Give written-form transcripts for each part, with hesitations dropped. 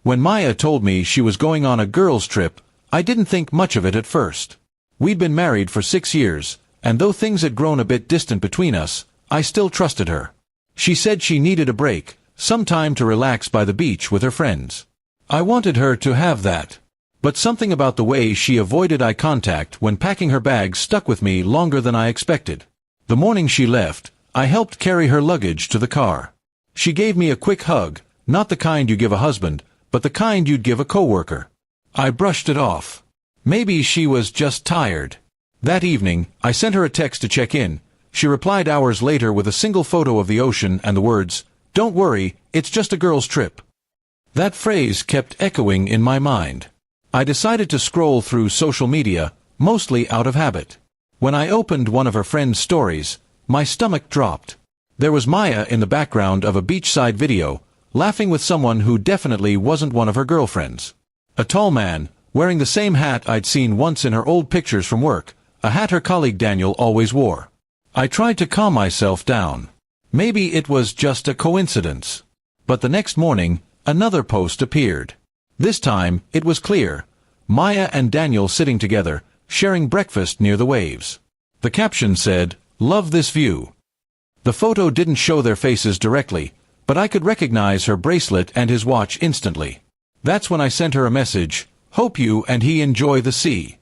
When Maya told me she was going on a girls' trip, I didn't think much of it at first. We'd been married for 6 years, and though things had grown a bit distant between us, I still trusted her. She said she needed a break, some time to relax by the beach with her friends. I wanted her to have that. But something about the way she avoided eye contact when packing her bags stuck with me longer than I expected. The morning she left, I helped carry her luggage to the car. She gave me a quick hug, not the kind you give a husband, but the kind you'd give a coworker. I brushed it off. Maybe she was just tired. That evening, I sent her a text to check in. She replied hours later with a single photo of the ocean and the words, "Don't worry, it's just a girls' trip." That phrase kept echoing in my mind. I decided to scroll through social media, mostly out of habit. When I opened one of her friend's stories, my stomach dropped. There was Maya in the background of a beachside video, laughing with someone who definitely wasn't one of her girlfriends. A tall man, wearing the same hat I'd seen once in her old pictures from work, a hat her colleague Daniel always wore. I tried to calm myself down. Maybe it was just a coincidence. But the next morning, another post appeared. This time, it was clear. Maya and Daniel sitting together, sharing breakfast near the waves. The caption said, "Love this view." The photo didn't show their faces directly, but I could recognize her bracelet and his watch instantly. That's when I sent her a message, "Hope you and he enjoy the sea."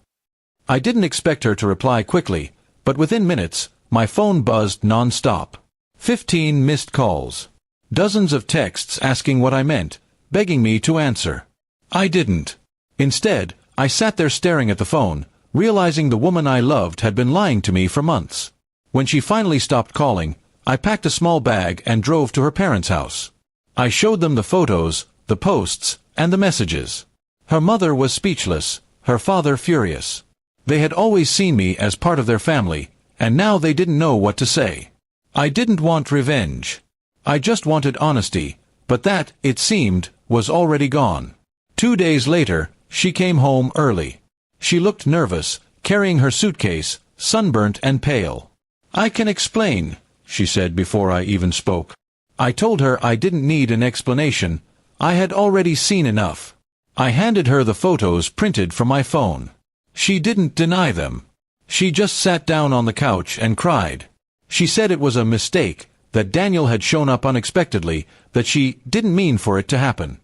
I didn't expect her to reply quickly, but within minutes, my phone buzzed non-stop. 15 missed calls. Dozens of texts asking what I meant, begging me to answer. I didn't. Instead, I sat there staring at the phone, realizing the woman I loved had been lying to me for months. When she finally stopped calling, I packed a small bag and drove to her parents' house. I showed them the photos, the posts, and the messages. Her mother was speechless, her father furious. They had always seen me as part of their family, and now they didn't know what to say. I didn't want revenge. I just wanted honesty, but that, it seemed, was already gone. 2 days later, she came home early. She looked nervous, carrying her suitcase, sunburnt and pale. "I can explain," she said before I even spoke. I told her I didn't need an explanation. I had already seen enough. I handed her the photos printed from my phone. She didn't deny them. She just sat down on the couch and cried. She said it was a mistake, that Daniel had shown up unexpectedly, that she didn't mean for it to happen.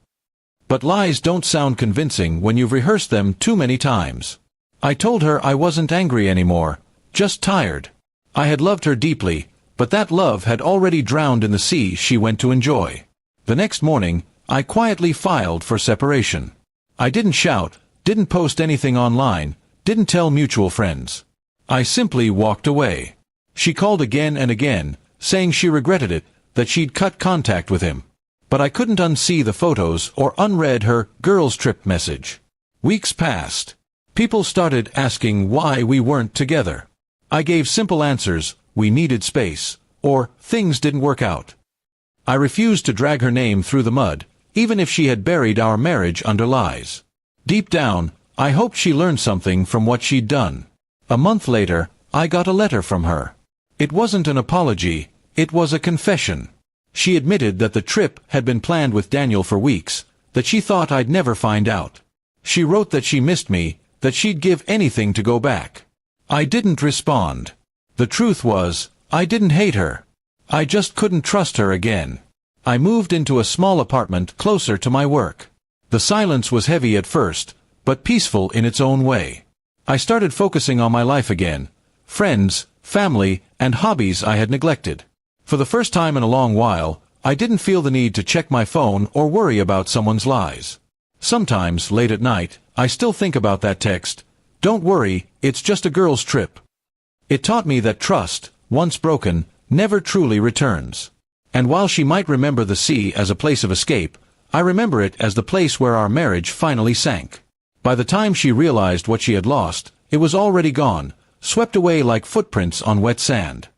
But lies don't sound convincing when you've rehearsed them too many times. I told her I wasn't angry anymore, just tired. I had loved her deeply, but that love had already drowned in the sea she went to enjoy. The next morning, I quietly filed for separation. I didn't shout, didn't post anything online, didn't tell mutual friends. I simply walked away. She called again and again, saying she regretted it, that she'd cut contact with him. But I couldn't unsee the photos or unread her girls' trip message. Weeks passed. People started asking why we weren't together. I gave simple answers, we needed space, or things didn't work out. I refused to drag her name through the mud, even if she had buried our marriage under lies. Deep down, I hoped she learned something from what she'd done. A month later, I got a letter from her. It wasn't an apology, it was a confession. She admitted that the trip had been planned with Daniel for weeks, that she thought I'd never find out. She wrote that she missed me, that she'd give anything to go back. I didn't respond. The truth was, I didn't hate her. I just couldn't trust her again. I moved into a small apartment closer to my work. The silence was heavy at first, but peaceful in its own way. I started focusing on my life again, friends, family, and hobbies I had neglected. For the first time in a long while, I didn't feel the need to check my phone or worry about someone's lies. Sometimes, late at night, I still think about that text, "Don't worry, it's just a girls' trip." It taught me that trust, once broken, never truly returns. And while she might remember the sea as a place of escape, I remember it as the place where our marriage finally sank. By the time she realized what she had lost, it was already gone, swept away like footprints on wet sand.